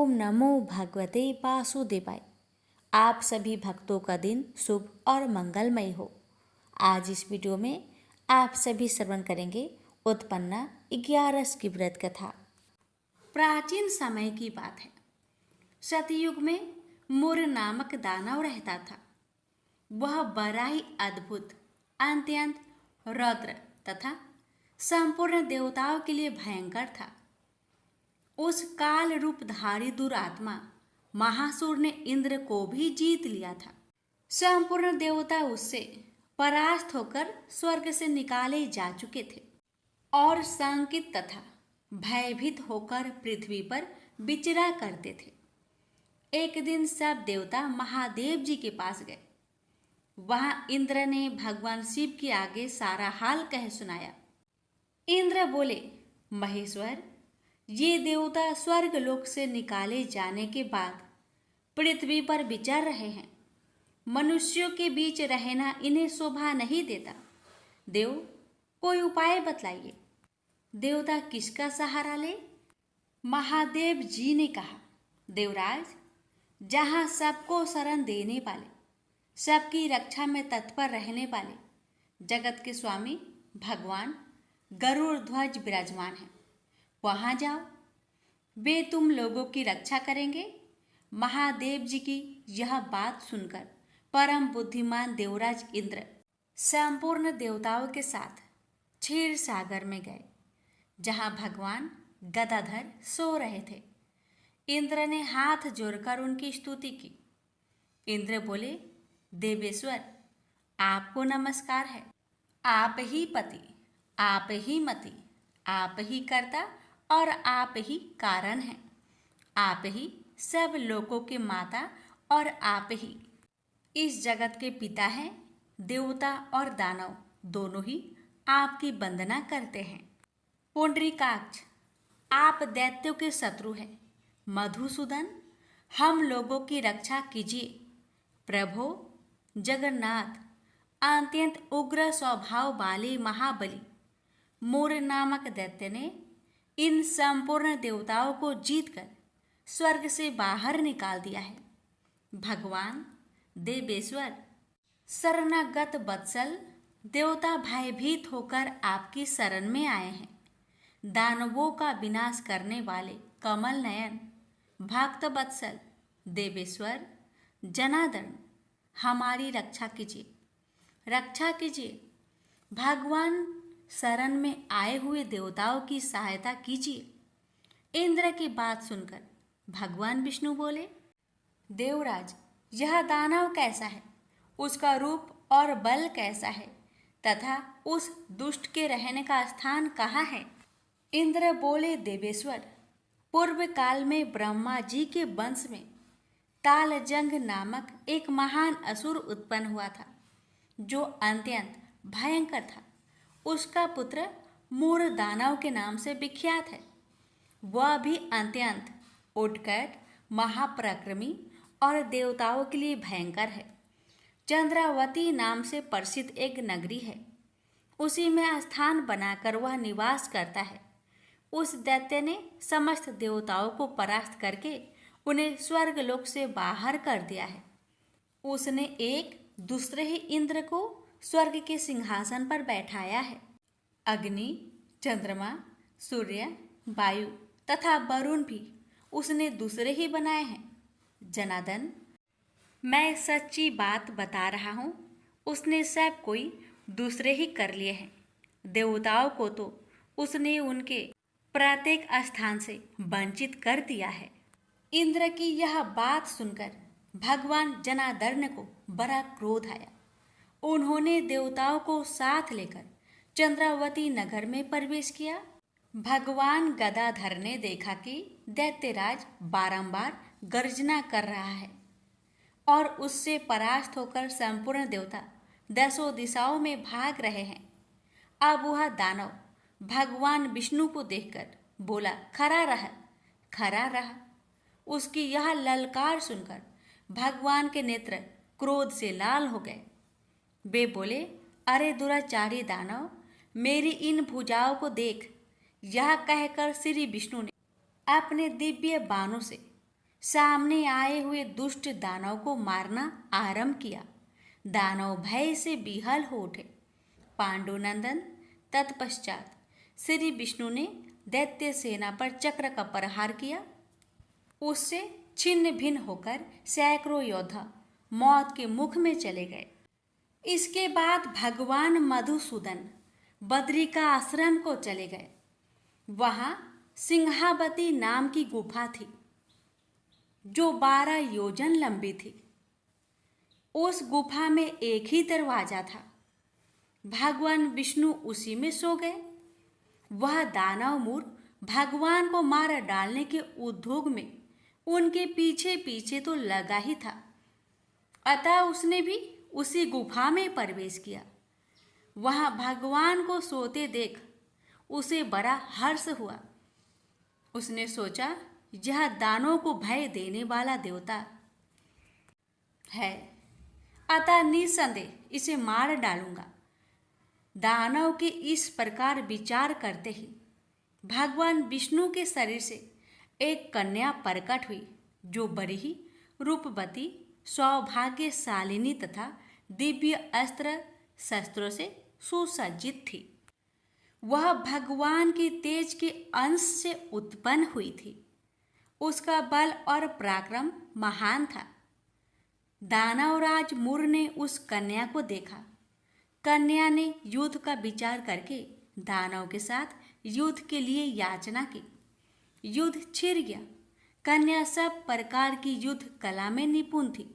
ओम नमो भगवते वासुदेवाय। आप सभी भक्तों का दिन शुभ और मंगलमय हो। आज इस वीडियो में आप सभी श्रवण करेंगे उत्पन्ना 11 की व्रत कथा। प्राचीन समय की बात है। सतयुग में मुर नामक दानव रहता था। वह बड़ा ही अद्भुत, अत्यंत रौद्र तथा संपूर्ण देवताओं के लिए भयंकर था। उस काल रूपधारी दुरात्मा महासुर ने इंद्र को भी जीत लिया था। संपूर्ण देवता उससे परास्त होकर स्वर्ग से निकाले जा चुके थे और शंकित तथा भयभीत होकर पृथ्वी पर विचरा करते थे। एक दिन सब देवता महादेव जी के पास गए। वहां इंद्र ने भगवान शिव के आगे सारा हाल कह सुनाया। इंद्र बोले, महेश्वर, ये देवता स्वर्ग लोक से निकाले जाने के बाद पृथ्वी पर विचर रहे हैं। मनुष्यों के बीच रहना इन्हें शोभा नहीं देता। देव, कोई उपाय बतलाइए। देवता किसका सहारा ले? महादेव जी ने कहा, देवराज, जहाँ सबको शरण देने वाले, सबकी रक्षा में तत्पर रहने वाले जगत के स्वामी भगवान गरुड़ ध्वज विराजमान हैं, वहां जाओ। वे तुम लोगों की रक्षा करेंगे। महादेव जी की यह बात सुनकर परम बुद्धिमान देवराज इंद्र संपूर्ण देवताओं के साथ क्षीर सागर में गए, जहां भगवान गदाधर सो रहे थे। इंद्र ने हाथ जोड़कर उनकी स्तुति की। इंद्र बोले, देवेश्वर, आपको नमस्कार है। आप ही पति, आप ही मति, आप ही कर्ता और आप ही कारण हैं। आप ही सब लोगों के माता और आप ही इस जगत के पिता हैं। देवता और दानव दोनों ही आपकी वंदना करते हैं। पुंडरीकाक्ष, आप दैत्यों के शत्रु हैं। मधुसूदन, हम लोगों की रक्षा कीजिए। प्रभो जगन्नाथ, अत्यंत उग्र स्वभाव वाले महाबली मुर नामक दैत्य ने इन संपूर्ण देवताओं को जीतकर स्वर्ग से बाहर निकाल दिया है। भगवान देवेश्वर, शरणागत वत्सल देवता भयभीत होकर आपकी शरण में आए हैं। दानवों का विनाश करने वाले कमल नयन भक्त वत्सल देवेश्वर जनार्दन, हमारी रक्षा कीजिए, रक्षा कीजिए। भगवान शरण में आए हुए देवताओं की सहायता कीजिए। इंद्र की बात सुनकर भगवान विष्णु बोले, देवराज, यह दानव कैसा है? उसका रूप और बल कैसा है तथा उस दुष्ट के रहने का स्थान कहाँ है? इंद्र बोले, देवेश्वर, पूर्व काल में ब्रह्मा जी के वंश में तालजंग नामक एक महान असुर उत्पन्न हुआ था, जो अत्यंत भयंकर था। उसका पुत्र मूर दानव के नाम से विख्यात है। वह भी अत्यंत उत्कट, महापराक्रमी और देवताओं के लिए भयंकर है। चंद्रावती नाम से प्रसिद्ध एक नगरी है, उसी में स्थान बनाकर वह निवास करता है। उस दैत्य ने समस्त देवताओं को परास्त करके उन्हें स्वर्गलोक से बाहर कर दिया है। उसने एक दूसरे ही इंद्र को स्वर्ग के सिंहासन पर बैठाया है। अग्नि, चंद्रमा, सूर्य, वायु तथा वरुण भी उसने दूसरे ही बनाए हैं। जनार्दन, मैं सच्ची बात बता रहा हूँ, उसने सब कोई दूसरे ही कर लिए हैं। देवताओं को तो उसने उनके प्रत्येक स्थान से वंचित कर दिया है। इंद्र की यह बात सुनकर भगवान जनार्दन को बड़ा क्रोध आया। उन्होंने देवताओं को साथ लेकर चंद्रावती नगर में प्रवेश किया। भगवान गदाधर ने देखा कि दैत्यराज बारंबार गर्जना कर रहा है और उससे परास्त होकर संपूर्ण देवता दसों दिशाओं में भाग रहे हैं। अब वह दानव भगवान विष्णु को देखकर बोला, खड़ा रह, खड़ा रह। उसकी यह ललकार सुनकर भगवान के नेत्र क्रोध से लाल हो गए। वे बोले, अरे दुराचारी दानव, मेरी इन भुजाओं को देख। यह कहकर श्री विष्णु ने अपने दिव्य बाणों से सामने आए हुए दुष्ट दानव को मारना आरंभ किया। दानव भय से विहल हो उठे। पांडुनंदन तत्पश्चात श्री विष्णु ने दैत्य सेना पर चक्र का प्रहार किया। उससे छिन्न भिन्न होकर सैकड़ों योद्धा मौत के मुख में चले गए। इसके बाद भगवान मधुसूदन बद्रिका आश्रम को चले गए। वहां सिंहावती नाम की गुफा थी जो 12 योजन लंबी थी। उस गुफा में एक ही दरवाजा था। भगवान विष्णु उसी में सो गए। वह दानव मूर भगवान को मार डालने के उद्योग में उनके पीछे पीछे तो लगा ही था। अतः उसने भी उसी गुफा में प्रवेश किया। वहां भगवान को सोते देख उसे बड़ा हर्ष हुआ। उसने सोचा, यह दानों को भय देने वाला देवता है, अतः निसंदेह इसे मार डालूंगा। दानव के इस प्रकार विचार करते ही भगवान विष्णु के शरीर से एक कन्या प्रकट हुई जो बड़ी ही रूपवती, सौभाग्यशालिनी तथा दिव्य अस्त्र शस्त्रों से सुसज्जित थी। वह भगवान के तेज के अंश से उत्पन्न हुई थी। उसका बल और पराक्रम महान था। दानवराज मुर ने उस कन्या को देखा। कन्या ने युद्ध का विचार करके दानव के साथ युद्ध के लिए याचना की। युद्ध छिड़ गया। कन्या सब प्रकार की युद्ध कला में निपुण थी।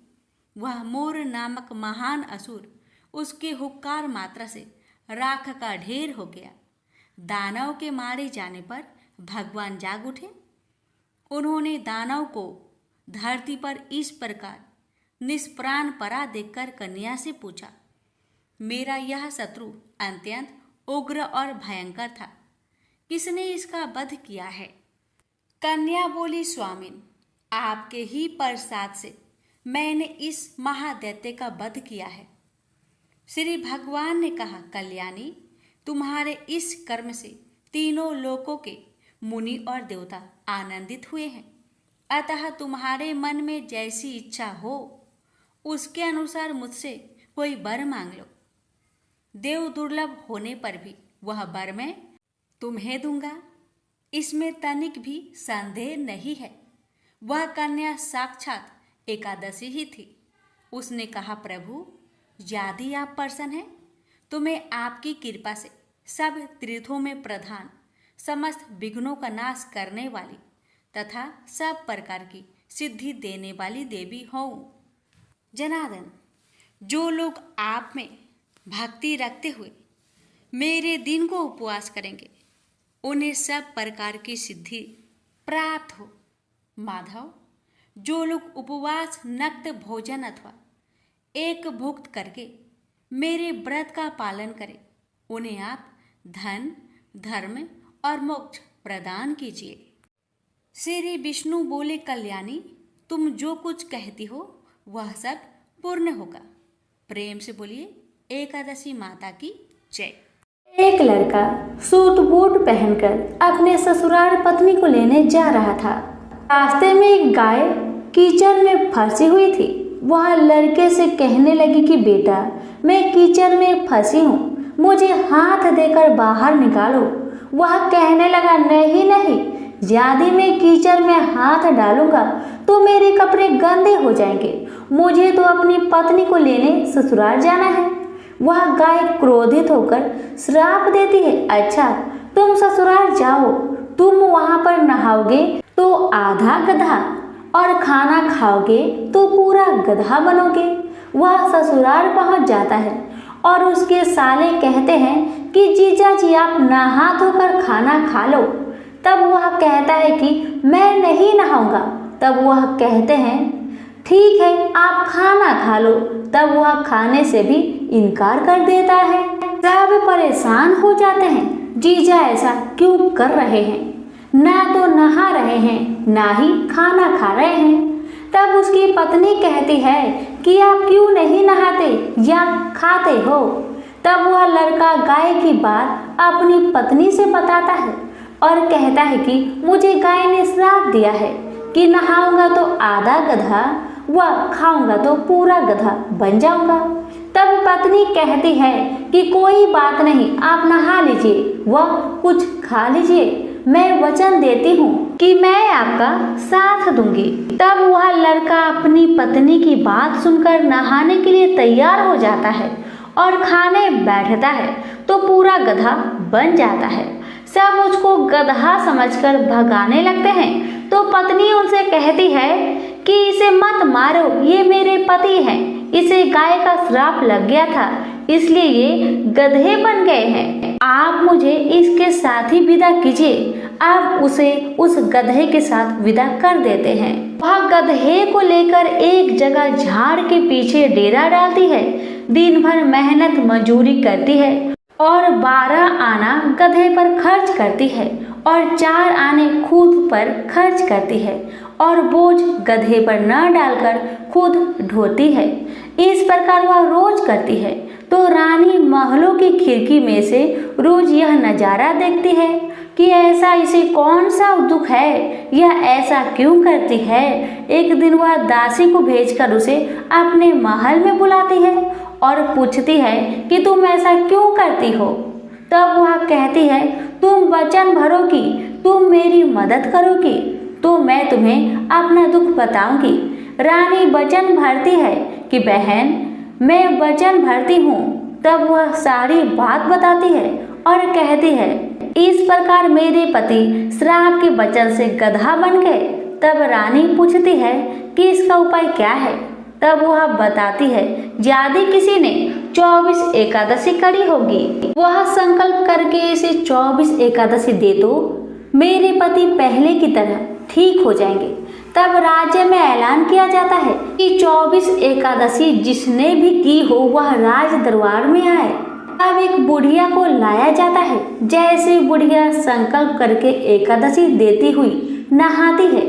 वह मोर नामक महान असुर उसके हुक्कार मात्रा से राख का ढेर हो गया। दानव के मारे जाने पर भगवान जाग उठे। उन्होंने दानव को धरती पर इस प्रकार निष्प्राण पड़ा देखकर कन्या से पूछा, मेरा यह शत्रु अत्यंत उग्र और भयंकर था, किसने इसका वध किया है? कन्या बोली, स्वामिन, आपके ही प्रसाद से मैंने इस महादैत्य का वध किया है। श्री भगवान ने कहा, कल्याणी, तुम्हारे इस कर्म से तीनों लोकों के मुनि और देवता आनंदित हुए हैं। अतः तुम्हारे मन में जैसी इच्छा हो उसके अनुसार मुझसे कोई वर मांग लो। देव दुर्लभ होने पर भी वह वर मैं तुम्हें दूंगा, इसमें तनिक भी संदेह नहीं है। वह कन्या साक्षात एकादशी ही थी। उसने कहा, प्रभु, यदि आप प्रसन्न हैं तो मैं आपकी कृपा से सब तीर्थों में प्रधान, समस्त विघ्नों का नाश करने वाली तथा सब प्रकार की सिद्धि देने वाली देवी हूँ। जनार्दन, जो लोग आप में भक्ति रखते हुए मेरे दिन को उपवास करेंगे उन्हें सब प्रकार की सिद्धि प्राप्त हो। माधव, जो लोग उपवास, नक्त भोजन अथवा एक भुक्त करके मेरे व्रत का पालन करें उन्हें आप धन, धर्म और मोक्ष प्रदान कीजिए। श्री विष्णु बोले, कल्याणी, तुम जो कुछ कहती हो वह सब पूर्ण होगा। प्रेम से बोलिए, एकादशी माता की जय। एक लड़का सूट बूट पहनकर अपने ससुराल पत्नी को लेने जा रहा था। रास्ते में एक गाय कीचड़ में फंसी हुई थी। वह लड़के से कहने लगी कि बेटा, मैं कीचड़ में फंसी हूँ, मुझे हाथ देकर बाहर निकालो। वह कहने लगा, नहीं नहीं, यदि मैं कीचड़ में हाथ डालूंगा तो मेरे कपड़े गंदे हो जाएंगे। मुझे तो अपनी पत्नी को लेने ससुराल जाना है। वह गाय क्रोधित होकर श्राप देती है, अच्छा तुम ससुराल जाओ, तुम वहां पर नहाओगे तो आधा गधा और खाना खाओगे तो पूरा गधा बनोगे। वह ससुराल पहुंच जाता है और उसके साले कहते हैं कि जीजा जी आप नहा धोकर खाना खा लो। तब वह कहता है कि मैं नहीं नहाऊंगा। तब वह कहते हैं ठीक है आप खाना खा लो। तब वह खाने से भी इनकार कर देता है। सब परेशान हो जाते हैं, जीजा ऐसा क्यों कर रहे हैं, ना तो नहा रहे हैं ना ही खाना खा रहे हैं। तब उसकी पत्नी कहती है कि आप क्यों नहीं नहाते या खाते हो। तब वह लड़का गाय की बात अपनी पत्नी से बताता है और कहता है कि मुझे गाय ने श्राप दिया है कि नहाऊंगा तो आधा गधा व खाऊंगा तो पूरा गधा बन जाऊंगा। तब पत्नी कहती है कि कोई बात नहीं, आप नहा लीजिए व कुछ खा लीजिए, मैं वचन देती हूँ कि मैं आपका साथ दूंगी। तब वह लड़का अपनी पत्नी की बात सुनकर नहाने के लिए तैयार हो जाता है और खाने बैठता है तो पूरा गधा बन जाता है। सब उसको गधा समझकर भगाने लगते हैं तो पत्नी उनसे कहती है कि इसे मत मारो, ये मेरे पति हैं, इसे गाय का श्राप लग गया था इसलिए ये गधे बन गए हैं। आप मुझे इसके साथ ही विदा कीजिए। आप उसे उस गधे के साथ विदा कर देते हैं। वह गधे को लेकर एक जगह झाड़ के पीछे डेरा डालती है। दिन भर मेहनत मजूरी करती है और 12 आना गधे पर खर्च करती है और 4 आने खुद पर खर्च करती है और बोझ गधे पर न डालकर खुद ढोती है। इस प्रकार वह रोज करती है तो रानी महलों की खिड़की में से रोज यह नजारा देखती है कि ऐसा इसे कौन सा दुख है, यह ऐसा क्यों करती है। एक दिन वह दासी को भेजकर उसे अपने महल में बुलाती है और पूछती है कि तुम ऐसा क्यों करती हो। तब वह कहती है, तुम वचन भरोगी, तुम मेरी मदद करोगी तो मैं तुम्हें अपना दुख बताऊंगी। रानी वचन भरती है कि बहन मैं वचन भरती हूँ। तब वह सारी बात बताती है और कहती है, इस प्रकार मेरे पति श्राप के वचन से गधा बन गए। तब रानी पूछती है कि इसका उपाय क्या है। तब वह बताती है, यदि किसी ने 24 एकादशी करी होगी, वह संकल्प करके इसे 24 एकादशी दे तो मेरे पति पहले की तरह ठीक हो जाएंगे। तब राज्य में ऐलान किया जाता है कि 24 एकादशी जिसने भी की हो वह राज दरबार में आए। तब एक बुढ़िया को लाया जाता है। जैसे बुढ़िया संकल्प करके एकादशी देती हुई नहाती है,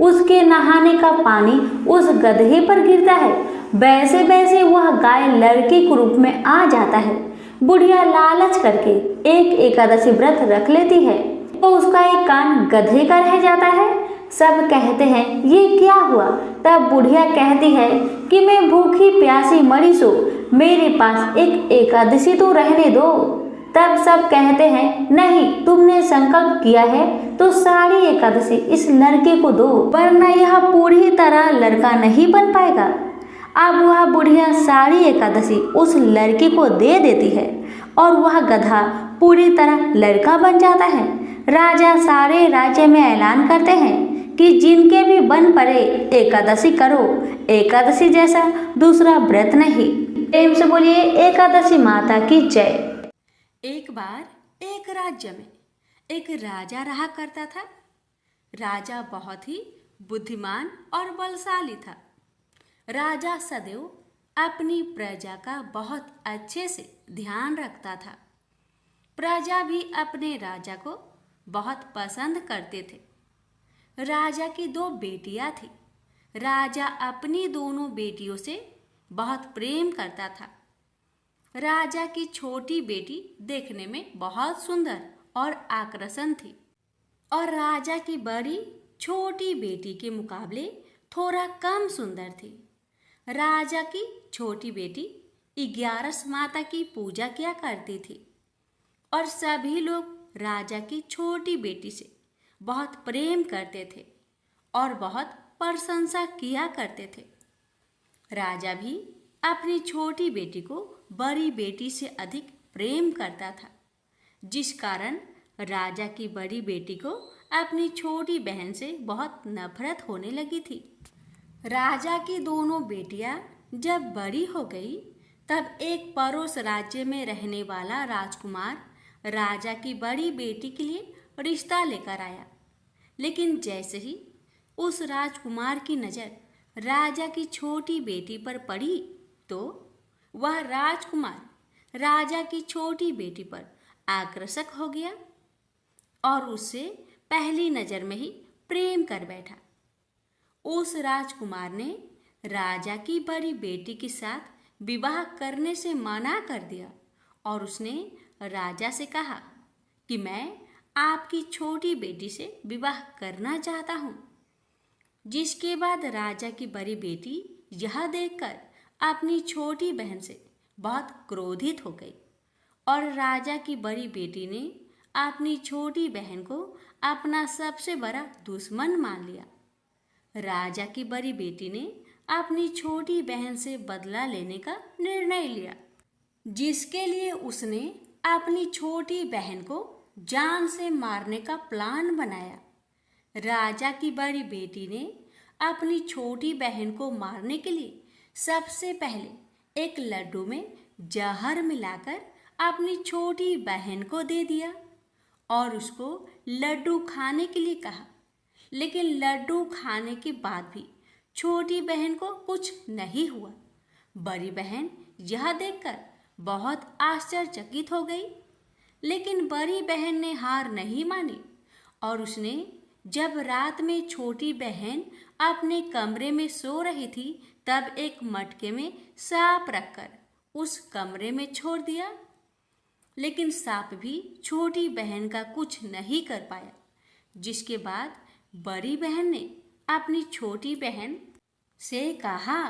उसके नहाने का पानी उस गधे पर गिरता है। वैसे वैसे वह गाय लड़के के रूप में आ जाता है। बुढ़िया लालच करके एक एकादशी व्रत रख लेती है तो उसका एक कान गधे का रह जाता है। सब कहते हैं ये क्या हुआ। तब बुढ़िया कहती है कि मैं भूखी प्यासी मरी सो, मेरे पास एक एकादशी तो रहने दो। तब सब कहते हैं नहीं, तुमने संकल्प किया है तो सारी एकादशी इस लड़के को दो, वरना यह पूरी तरह लड़का नहीं बन पाएगा। अब वह बुढ़िया सारी एकादशी उस लड़के को दे देती है और वह गधा पूरी तरह लड़का बन जाता है। राजा सारे राज्य में ऐलान करते हैं कि जिनके भी बन पड़े एकादशी करो, एकादशी जैसा दूसरा व्रत नहीं। प्रेम से बोलिए एकादशी माता की जय। एक बार एक राज्य में एक राजा रहा करता था। राजा बहुत ही बुद्धिमान और बलशाली था। राजा सदैव अपनी प्रजा का बहुत अच्छे से ध्यान रखता था। प्रजा भी अपने राजा को बहुत पसंद करते थे। राजा की 2 बेटियां थी। राजा अपनी दोनों बेटियों से बहुत प्रेम करता था। राजा की छोटी बेटी देखने में बहुत सुंदर और आकर्षण थी और राजा की बड़ी छोटी बेटी के मुकाबले थोड़ा कम सुंदर थी। राजा की छोटी बेटी 11 माता की पूजा किया करती थी और सभी लोग राजा की छोटी बेटी से बहुत प्रेम करते थे और बहुत प्रशंसा किया करते थे। राजा भी अपनी छोटी बेटी को बड़ी बेटी से अधिक प्रेम करता था, जिस कारण राजा की बड़ी बेटी को अपनी छोटी बहन से बहुत नफरत होने लगी थी। राजा की दोनों बेटियां जब बड़ी हो गई तब एक पड़ोस राज्य में रहने वाला राजकुमार राजा की बड़ी बेटी के लिए रिश्ता लेकर आया। लेकिन जैसे ही उस राजकुमार की नज़र राजा की छोटी बेटी पर पड़ी तो वह राजकुमार राजा की छोटी बेटी पर आकर्षक हो गया और उससे पहली नज़र में ही प्रेम कर बैठा। उस राजकुमार ने राजा की बड़ी बेटी के साथ विवाह करने से मना कर दिया और उसने राजा से कहा कि मैं आपकी छोटी बेटी से विवाह करना चाहता हूँ। जिसके बाद राजा की बड़ी बेटी यह देखकर अपनी छोटी बहन से बहुत क्रोधित हो गई और राजा की बड़ी बेटी ने अपनी छोटी बहन को अपना सबसे बड़ा दुश्मन मान लिया। राजा की बड़ी बेटी ने अपनी छोटी बहन से बदला लेने का निर्णय लिया, जिसके लिए उसने अपनी छोटी बहन को जान से मारने का प्लान बनाया। राजा की बड़ी बेटी ने अपनी छोटी बहन को मारने के लिए सबसे पहले एक लड्डू में जहर मिलाकर अपनी छोटी बहन को दे दिया और उसको लड्डू खाने के लिए कहा। लेकिन लड्डू खाने के बाद भी छोटी बहन को कुछ नहीं हुआ। बड़ी बहन यह देखकर बहुत आश्चर्यचकित हो गई, लेकिन बड़ी बहन ने हार नहीं मानी और उसने जब रात में छोटी बहन अपने कमरे में सो रही थी तब एक मटके में सांप रखकर उस कमरे में छोड़ दिया। लेकिन सांप भी छोटी बहन का कुछ नहीं कर पाया, जिसके बाद बड़ी बहन ने अपनी छोटी बहन से कहा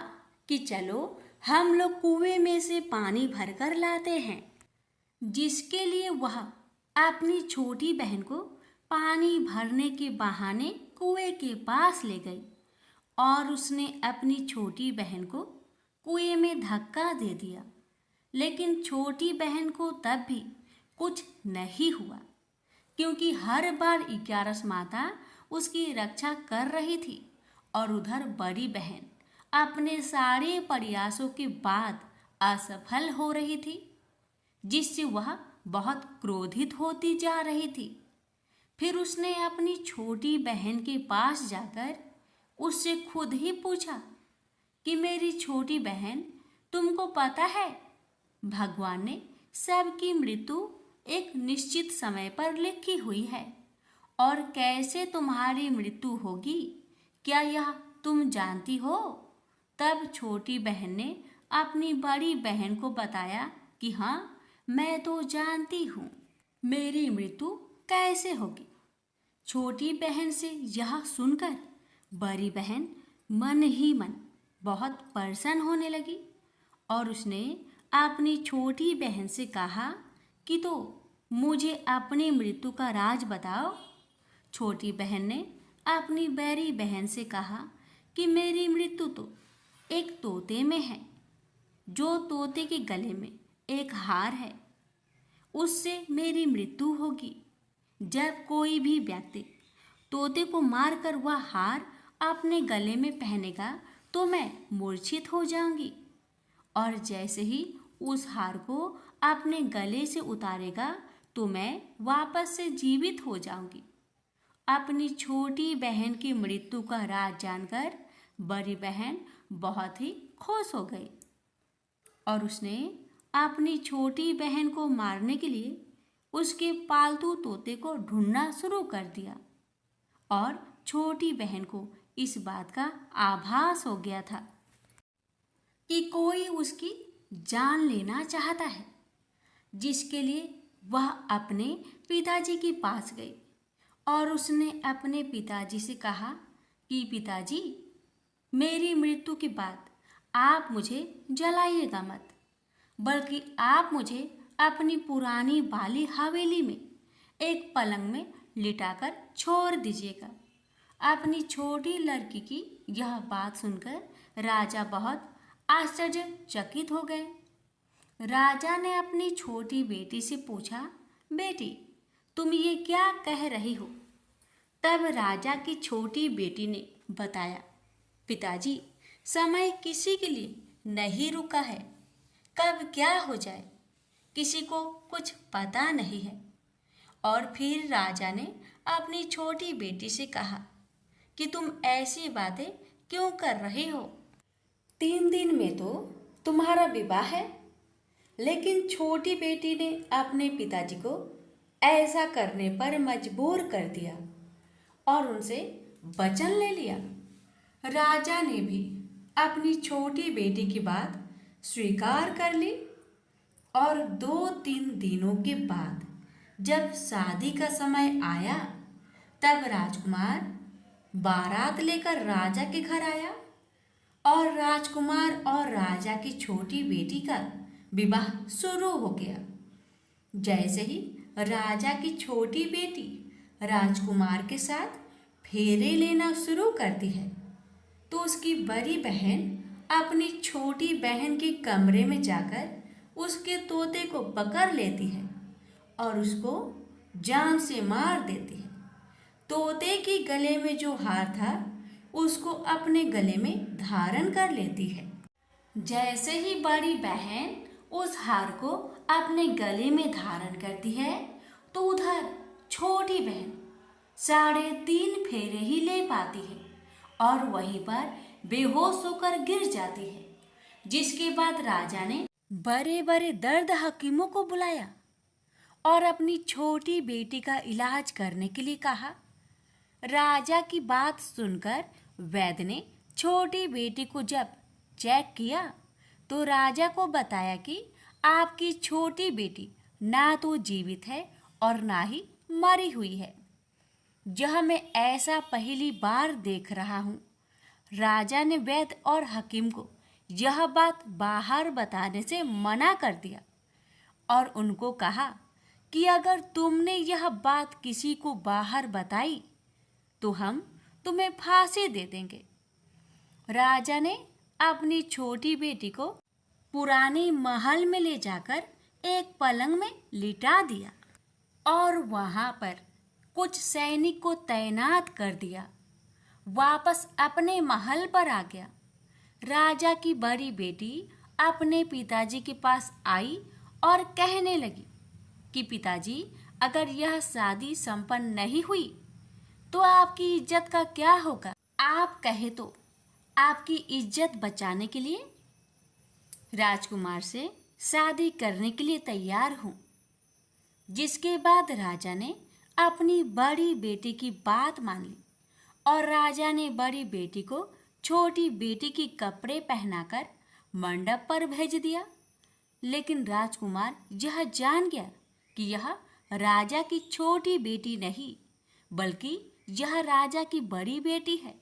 कि चलो हम लोग कुएं में से पानी भरकर लाते हैं, जिसके लिए वह अपनी छोटी बहन को पानी भरने के बहाने कुएं के पास ले गई और उसने अपनी छोटी बहन को कुएं में धक्का दे दिया। लेकिन छोटी बहन को तब भी कुछ नहीं हुआ, क्योंकि हर बार 11 माता उसकी रक्षा कर रही थी और उधर बड़ी बहन अपने सारे प्रयासों के बाद असफल हो रही थी, जिससे वह बहुत क्रोधित होती जा रही थी। फिर उसने अपनी छोटी बहन के पास जाकर उससे खुद ही पूछा कि मेरी छोटी बहन, तुमको पता है भगवान ने सबकी मृत्यु एक निश्चित समय पर लिखी हुई है और कैसे तुम्हारी मृत्यु होगी, क्या यह तुम जानती हो? तब छोटी बहन ने अपनी बड़ी बहन को बताया कि हाँ, मैं तो जानती हूँ मेरी मृत्यु कैसे होगी। छोटी बहन से यह सुनकर बड़ी बहन मन ही मन बहुत प्रसन्न होने लगी और उसने अपनी छोटी बहन से कहा कि तो मुझे अपनी मृत्यु का राज बताओ। छोटी बहन ने अपनी बड़ी बहन से कहा कि मेरी मृत्यु तो एक तोते में है, जो तोते के गले में एक हार है, उससे मेरी मृत्यु होगी। जब कोई भी व्यक्ति तोते को मारकर वह हार अपने गले में पहनेगा तो मैं मूर्छित हो जाऊंगी, और जैसे ही उस हार को अपने गले से उतारेगा तो मैं वापस से जीवित हो जाऊंगी। अपनी छोटी बहन की मृत्यु का राज जानकर बड़ी बहन बहुत ही खुश हो गई और उसने अपनी छोटी बहन को मारने के लिए उसके पालतू तोते को ढूंढना शुरू कर दिया और छोटी बहन को इस बात का आभास हो गया था कि कोई उसकी जान लेना चाहता है, जिसके लिए वह अपने पिताजी के पास गई और उसने अपने पिताजी से कहा कि पिताजी, मेरी मृत्यु के बाद आप मुझे जलाइएगा मत, बल्कि आप मुझे अपनी पुरानी वाली हवेली में एक पलंग में लिटाकर छोड़ दीजिएगा। अपनी छोटी लड़की की यह बात सुनकर राजा बहुत आश्चर्यचकित हो गए। राजा ने अपनी छोटी बेटी से पूछा, बेटी, तुम ये क्या कह रही हो? तब राजा की छोटी बेटी ने बताया, पिताजी, समय किसी के लिए नहीं रुका है, कब क्या हो जाए किसी को कुछ पता नहीं है। और फिर राजा ने अपनी छोटी बेटी से कहा कि तुम ऐसी बातें क्यों कर रही हो? 3 दिन में तो तुम्हारा विवाह है। लेकिन छोटी बेटी ने अपने पिताजी को ऐसा करने पर मजबूर कर दिया और उनसे वचन ले लिया। राजा ने भी अपनी छोटी बेटी की बात स्वीकार कर ली और 2-3 दिनों के बाद जब शादी का समय आया तब राजकुमार बारात लेकर राजा के घर आया और राजकुमार और राजा की छोटी बेटी का विवाह शुरू हो गया। जैसे ही राजा की छोटी बेटी राजकुमार के साथ फेरे लेना शुरू करती है तो उसकी बड़ी बहन अपनी छोटी बहन के कमरे में जाकर उसके तोते को पकड़ लेती है और उसको जान से मार देती है। तोते के गले में जो हार था उसको अपने गले में धारण कर लेती है। जैसे ही बड़ी बहन उस हार को अपने गले में धारण करती है तो उधर छोटी बहन 3.5 फेरे ही ले पाती है और वहीं पर बेहोश होकर गिर जाती है। जिसके बाद राजा ने बड़े बड़े दर्द हकीमों को बुलाया और अपनी छोटी बेटी का इलाज करने के लिए कहा। राजा की बात सुनकर वैद्य ने छोटी बेटी को जब चेक किया तो राजा को बताया कि आपकी छोटी बेटी ना तो जीवित है और ना ही मरी हुई है। यह मैं ऐसा पहली बार देख रहा हूँ। राजा ने वैद्य और हकीम को यह बात बाहर बताने से मना कर दिया और उनको कहा कि अगर तुमने यह बात किसी को बाहर बताई तो हम तुम्हें फांसी दे देंगे। राजा ने अपनी छोटी बेटी को पुराने महल में ले जाकर एक पलंग में लिटा दिया और वहां पर कुछ सैनिक को तैनात कर दिया। वापस अपने महल पर आ गया। राजा की बड़ी बेटी अपने पिताजी के पास आई और कहने लगी कि पिताजी, अगर यह शादी संपन्न नहीं हुई तो आपकी इज्जत का क्या होगा? आप कहे तो आपकी इज्जत बचाने के लिए राजकुमार से शादी करने के लिए तैयार हूँ। जिसके बाद राजा ने अपनी बड़ी बेटी की बात मान ली और राजा ने बड़ी बेटी को छोटी बेटी की कपड़े पहनाकर मंडप पर भेज दिया। लेकिन राजकुमार यह जान गया कि यह राजा की छोटी बेटी नहीं बल्कि यह राजा की बड़ी बेटी है।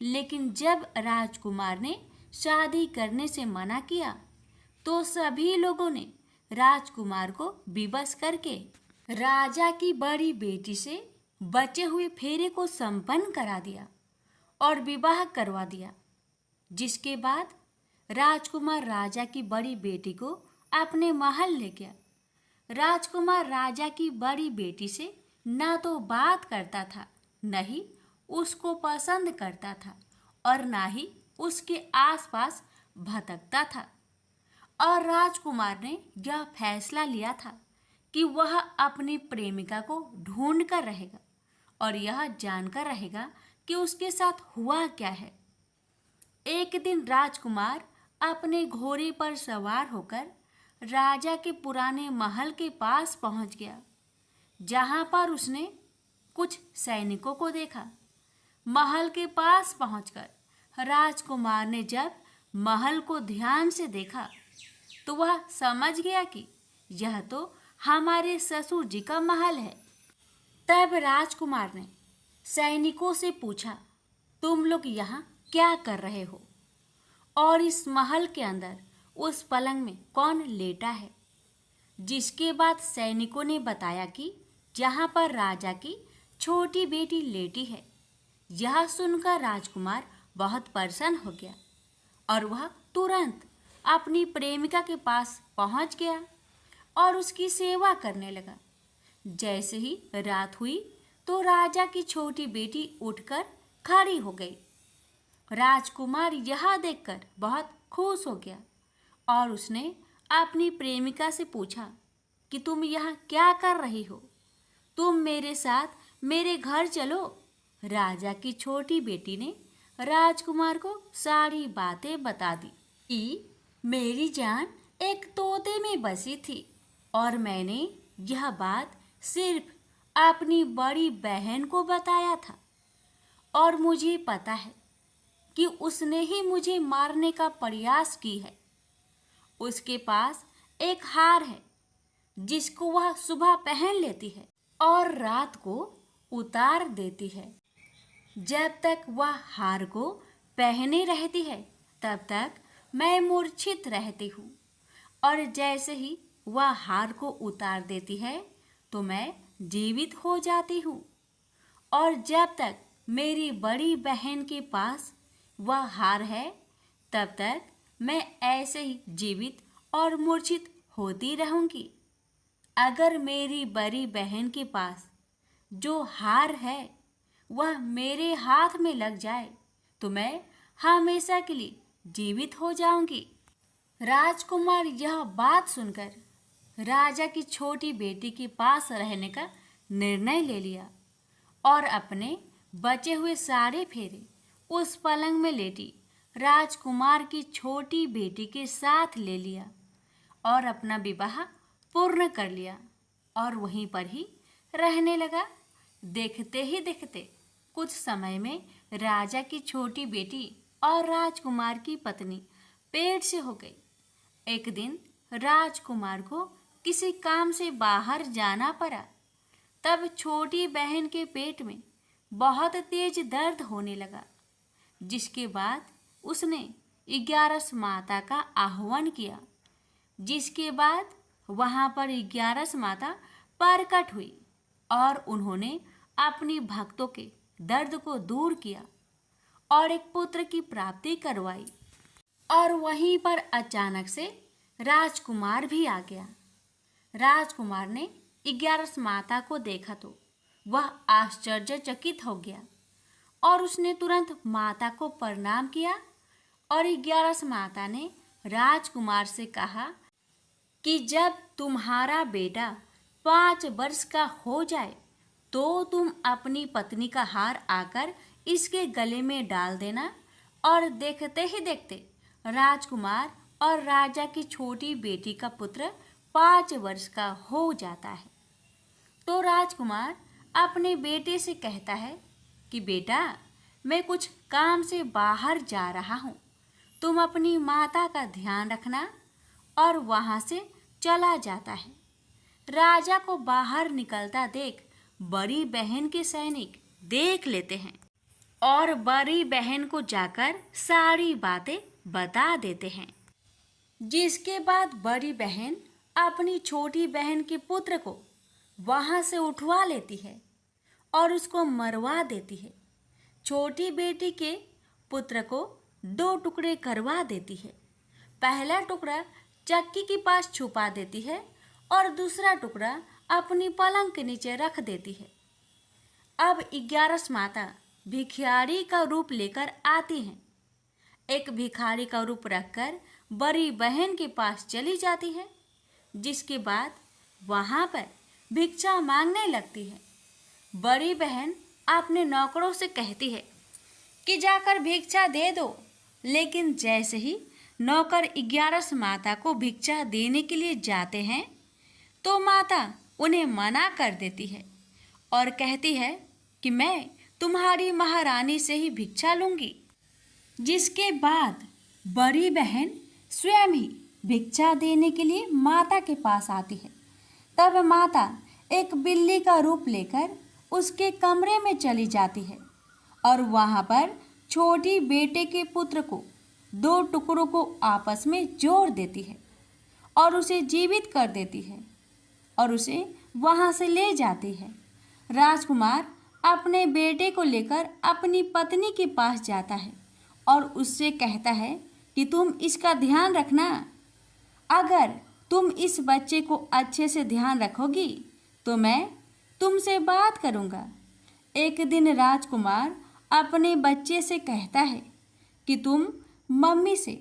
लेकिन जब राजकुमार ने शादी करने से मना किया तो सभी लोगों ने राजकुमार को विवश करके राजा की बड़ी बेटी से बचे हुए फेरे को संपन्न करा दिया और विवाह करवा दिया। जिसके बाद राजकुमार राजा की बड़ी बेटी को अपने महल ले गया। राजकुमार राजा की बड़ी बेटी से ना तो बात करता था, न ही उसको पसंद करता था और ना ही उसके आसपास भटकता था। और राजकुमार ने यह फैसला लिया था कि वह अपनी प्रेमिका को ढूंढ कर रहेगा और यह जानकर रहेगा कि उसके साथ हुआ क्या है। एक दिन राजकुमार अपने घोड़े पर सवार होकर राजा के पुराने महल के पास पहुंच गया, जहां पर उसने कुछ सैनिकों को देखा। महल के पास पहुंचकर राजकुमार ने जब महल को ध्यान से देखा तो वह समझ गया कि यह तो हमारे ससुर जी का महल है। तब राजकुमार ने सैनिकों से पूछा, तुम लोग यहाँ क्या कर रहे हो और इस महल के अंदर उस पलंग में कौन लेटा है? जिसके बाद सैनिकों ने बताया कि जहाँ पर राजा की छोटी बेटी लेटी है। यह सुनकर राजकुमार बहुत प्रसन्न हो गया और वह तुरंत अपनी प्रेमिका के पास पहुंच गया और उसकी सेवा करने लगा। जैसे ही रात हुई तो राजा की छोटी बेटी उठकर खड़ी हो गई। राजकुमार यह देखकर बहुत खुश हो गया और उसने अपनी प्रेमिका से पूछा कि तुम यहाँ क्या कर रही हो? तुम मेरे साथ मेरे घर चलो। राजा की छोटी बेटी ने राजकुमार को सारी बातें बता दी कि मेरी जान एक तोते में बसी थी और मैंने यह बात सिर्फ अपनी बड़ी बहन को बताया था और मुझे पता है कि उसने ही मुझे मारने का प्रयास की है। उसके पास एक हार है जिसको वह सुबह पहन लेती है और रात को उतार देती है। जब तक वह हार को पहने रहती है तब तक मैं मूर्छित रहती हूँ, और जैसे ही वह हार को उतार देती है तो मैं जीवित हो जाती हूँ। और जब तक मेरी बड़ी बहन के पास वह हार है तब तक मैं ऐसे ही जीवित और मूर्छित होती रहूंगी। अगर मेरी बड़ी बहन के पास जो हार है वह मेरे हाथ में लग जाए तो मैं हमेशा के लिए जीवित हो जाऊंगी। राजकुमार यह बात सुनकर राजा की छोटी बेटी के पास रहने का निर्णय ले लिया और अपने बचे हुए सारे फेरे उस पलंग में लेटी राजकुमार की छोटी बेटी के साथ ले लिया और अपना विवाह पूर्ण कर लिया और वहीं पर ही रहने लगा। देखते ही देखते कुछ समय में राजा की छोटी बेटी और राजकुमार की पत्नी पेट से हो गई। एक दिन राजकुमार को किसी काम से बाहर जाना पड़ा। तब छोटी बहन के पेट में बहुत तेज दर्द होने लगा, जिसके बाद उसने 11 माता का आह्वान किया। जिसके बाद वहां पर 11 माता प्रकट हुई और उन्होंने अपनी भक्तों के दर्द को दूर किया और एक पुत्र की प्राप्ति करवाई। और वहीं पर अचानक से राजकुमार भी आ गया। राजकुमार ने 11 माता को देखा तो वह आश्चर्यचकित हो गया और उसने तुरंत माता को प्रणाम किया। और 11 माता ने राजकुमार से कहा कि जब तुम्हारा बेटा 5 वर्ष का हो जाए तो तुम अपनी पत्नी का हार आकर इसके गले में डाल देना। और देखते ही देखते राजकुमार और राजा की छोटी बेटी का पुत्र 5 वर्ष का हो जाता है। तो राजकुमार अपने बेटे से कहता है कि बेटा, मैं कुछ काम से बाहर जा रहा हूँ, तुम अपनी माता का ध्यान रखना। और वहाँ से चला जाता है। राजा को बाहर निकलता देख बड़ी बहन के सैनिक देख लेते हैं और बड़ी बहन को जाकर सारी बातें बता देते हैं। जिसके बाद बड़ी बहन अपनी छोटी बहन के पुत्र को वहां से उठवा लेती है और उसको मरवा देती है। छोटी बेटी के पुत्र को 2 टुकड़े करवा देती है। पहला टुकड़ा चक्की के पास छुपा देती है और दूसरा टुकड़ा अपनी पलंग के नीचे रख देती है। अब 11 माता भिखारी का रूप लेकर आती हैं। एक भिखारी का रूप रखकर बड़ी बहन के पास चली जाती है। जिसके बाद वहाँ पर भिक्षा मांगने लगती है। बड़ी बहन अपने नौकरों से कहती है कि जाकर भिक्षा दे दो, लेकिन जैसे ही नौकर 11 माता को भिक्षा देने के लिए जाते हैं तो माता उन्हें मना कर देती है और कहती है कि मैं तुम्हारी महारानी से ही भिक्षा लूंगी। जिसके बाद बड़ी बहन स्वयं ही भिक्षा देने के लिए माता के पास आती है। तब माता एक बिल्ली का रूप लेकर उसके कमरे में चली जाती है और वहाँ पर छोटी बेटे के पुत्र को 2 टुकड़ों को आपस में जोड़ देती है और उसे जीवित कर देती है और उसे वहाँ से ले जाती है। राजकुमार अपने बेटे को लेकर अपनी पत्नी के पास जाता है और उससे कहता है कि तुम इसका ध्यान रखना। अगर तुम इस बच्चे को अच्छे से ध्यान रखोगी तो मैं तुमसे बात करूँगा। एक दिन राजकुमार अपने बच्चे से कहता है कि तुम मम्मी से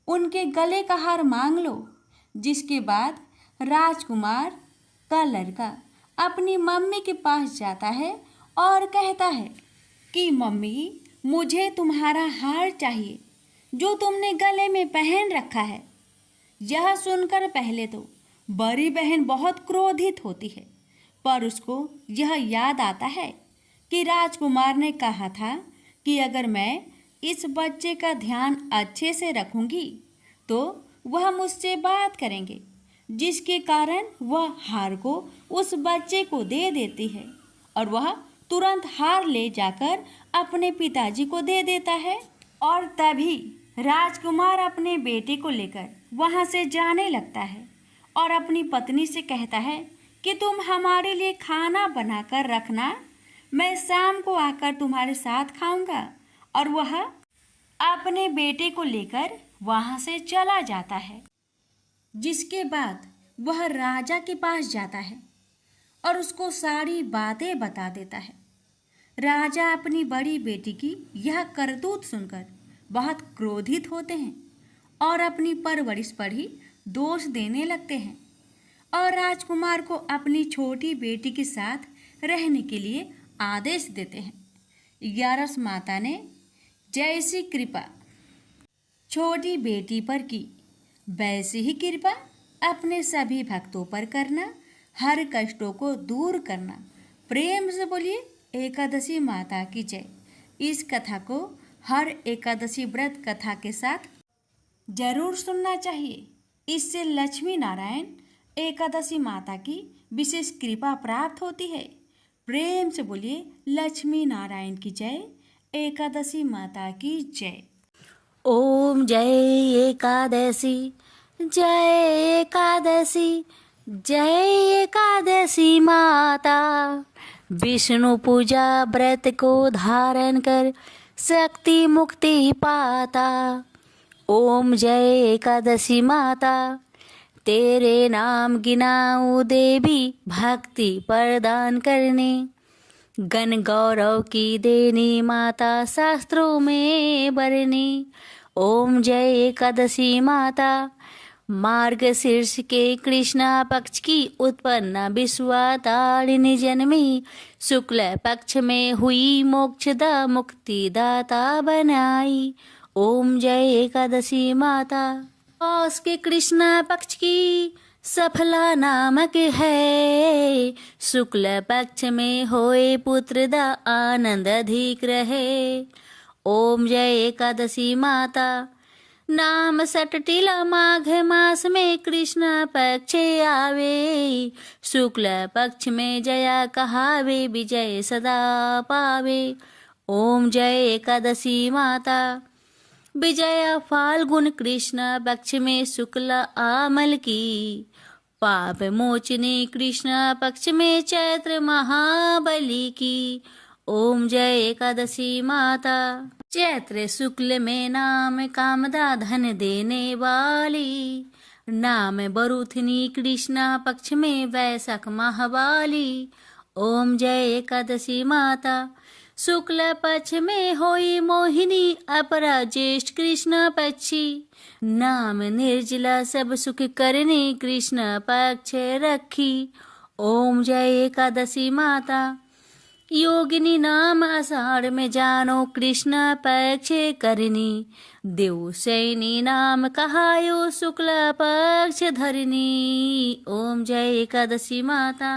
उनके गले का हार मांग लो। जिसके बाद राजकुमार का लड़का अपनी मम्मी के पास जाता है और कहता है कि मम्मी, मुझे तुम्हारा हार चाहिए जो तुमने गले में पहन रखा है। यह सुनकर पहले तो बड़ी बहन बहुत क्रोधित होती है, पर उसको यह याद आता है कि राजकुमार ने कहा था कि अगर मैं इस बच्चे का ध्यान अच्छे से रखूंगी तो वह मुझसे बात करेंगे, जिसके कारण वह हार को उस बच्चे को दे देती है और वह तुरंत हार ले जाकर अपने पिताजी को दे देता है और तभी राजकुमार अपने बेटे को लेकर वहाँ से जाने लगता है और अपनी पत्नी से कहता है कि तुम हमारे लिए खाना बनाकर रखना, मैं शाम को आकर तुम्हारे साथ खाऊंगा। और वह अपने बेटे को लेकर वहाँ से चला जाता है। जिसके बाद वह राजा के पास जाता है और उसको सारी बातें बता देता है। राजा अपनी बड़ी बेटी की यह करतूत सुनकर बहुत क्रोधित होते हैं और अपनी परवरिश पर ही दोष देने लगते हैं और राजकुमार को अपनी छोटी बेटी के साथ रहने के लिए आदेश देते हैं। ग्यारस माता ने जैसी कृपा छोटी बेटी पर की, वैसी ही कृपा अपने सभी भक्तों पर करना, हर कष्टों को दूर करना। प्रेम से बोलिए एकादशी माता की जय। इस कथा को हर एकादशी व्रत कथा के साथ जरूर सुनना चाहिए। इससे लक्ष्मी नारायण एकादशी माता की विशेष कृपा प्राप्त होती है। प्रेम से बोलिए लक्ष्मी नारायण की जय, एकादशी माता की जय। ओम जय एकादशी, जय एकादशी, जय एकादशी माता। विष्णु पूजा व्रत को धारण कर शक्ति मुक्ति पाता। ओम जय एकादशी माता, तेरे नाम गिनाऊं देवी, भक्ति प्रदान करने। गण गौरव की देनी माता, शास्त्रों में बरनी। ओम जय एकादशी माता, मार्गशीर्ष के कृष्णा पक्ष की उत्पन्ना विश्वातारिणी जन्मी, शुक्ल पक्ष में हुई मोक्षदा मुक्तिदाता बनाई। ओम जय एकादशी माता, पौष के कृष्णा पक्ष की सफला नामक है, शुक्ल पक्ष में होए पुत्र दा आनंद अधिक रहे। ओम जय एकादशी माता, नाम सटटिला माघ मास में कृष्ण पक्ष आवे, शुक्ल पक्ष में जया कहावे, विजय सदा पावे। ओम जय एकादशी माता, विजया फाल्गुन कृष्ण पक्ष में शुक्ल आमल की, पाप मोचनी कृष्ण पक्ष में चैत्र महाबली की। ओम जय एकादशी माता, चैत्र शुक्ल में नाम कामदा धन देने वाली, नाम बरुथनी कृष्ण पक्ष में वैशाख महावाली। ओम जय एकादशी माता, शुक्ल पक्ष में होई मोहिनी, अपरा ज्येष्ठ कृष्ण पक्षी, नाम निर्जला सब सुख करने कृष्ण पक्ष रखी। ओम जय एकादशी माता, योगिनी नाम आषाढ़ में जानो कृष्ण पक्ष करनी, देव सैनी नाम कहायो शुक्ल पक्ष धरनी। ओम जय एकादशी माता,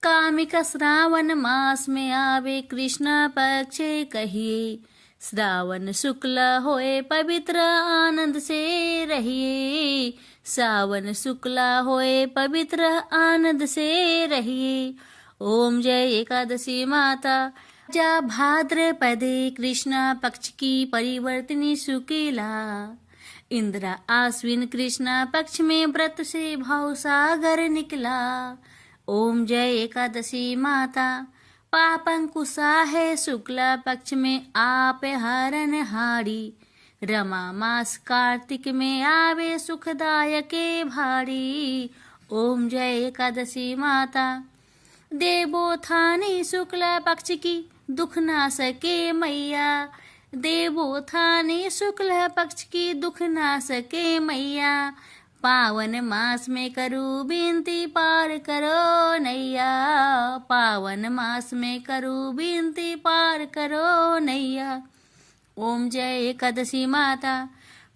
कामिका श्रावण मास में आवे कृष्ण पक्ष कहिए, श्रावण शुक्ल होए पवित्र आनंद से रहिए, सावन शुक्ल होए पवित्र आनंद से रहिए। ओम जय एकादशी माता, जा भाद्रपदे कृष्ण पक्ष की परिवर्तनी शुक्ला, इंद्रा आश्विन कृष्ण पक्ष में व्रत से भाव सागर निकला। ओम जय एकादशी माता, पापंकुशा है शुक्ला पक्ष में आप हरण हारी, रमा मास कार्तिक में आवे सुखदायक भारी। ओम जय एकादशी माता, देवोत्थानी शुक्ला पक्ष की दुख ना सके मैया, देवोत्थानी शुक्ला पक्ष की दुख ना सके मैया, पावन मास में करूँ विनती पार करो नैया, पावन मास में करूँ विनती पार करो नैया। ओम जय एकादशी माता,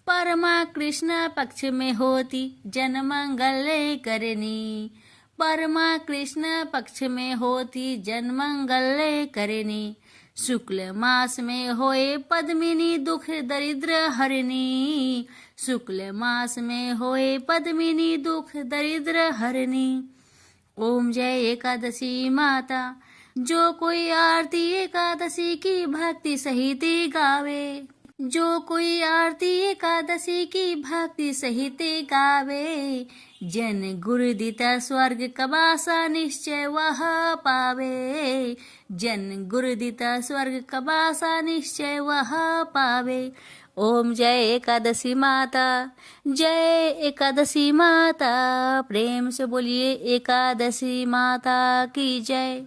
परमा कृष्ण पक्ष में होती जन मंगल करनी, परमा कृष्ण पक्ष में होती जन मंगल करनी, शुक्ल मास में होए पद्मिनी दुख दरिद्र हरनी, शुक्ल मास में होए पद्मिनी दुख दरिद्र हरनी। ओम जय एकादशी माता, जो कोई आरती एकादशी की भक्ति सहित गावे, जो कोई आरती एकादशी की भक्ति सहित गावे, जन गुरु दिता स्वर्ग कबासा निश्चय वह पावे, जन गुरु दिता स्वर्ग कबासा निश्चय वह पावे। ओम जय एकादशी माता, जय एकादशी माता, प्रेम से बोलिए एकादशी माता की जय।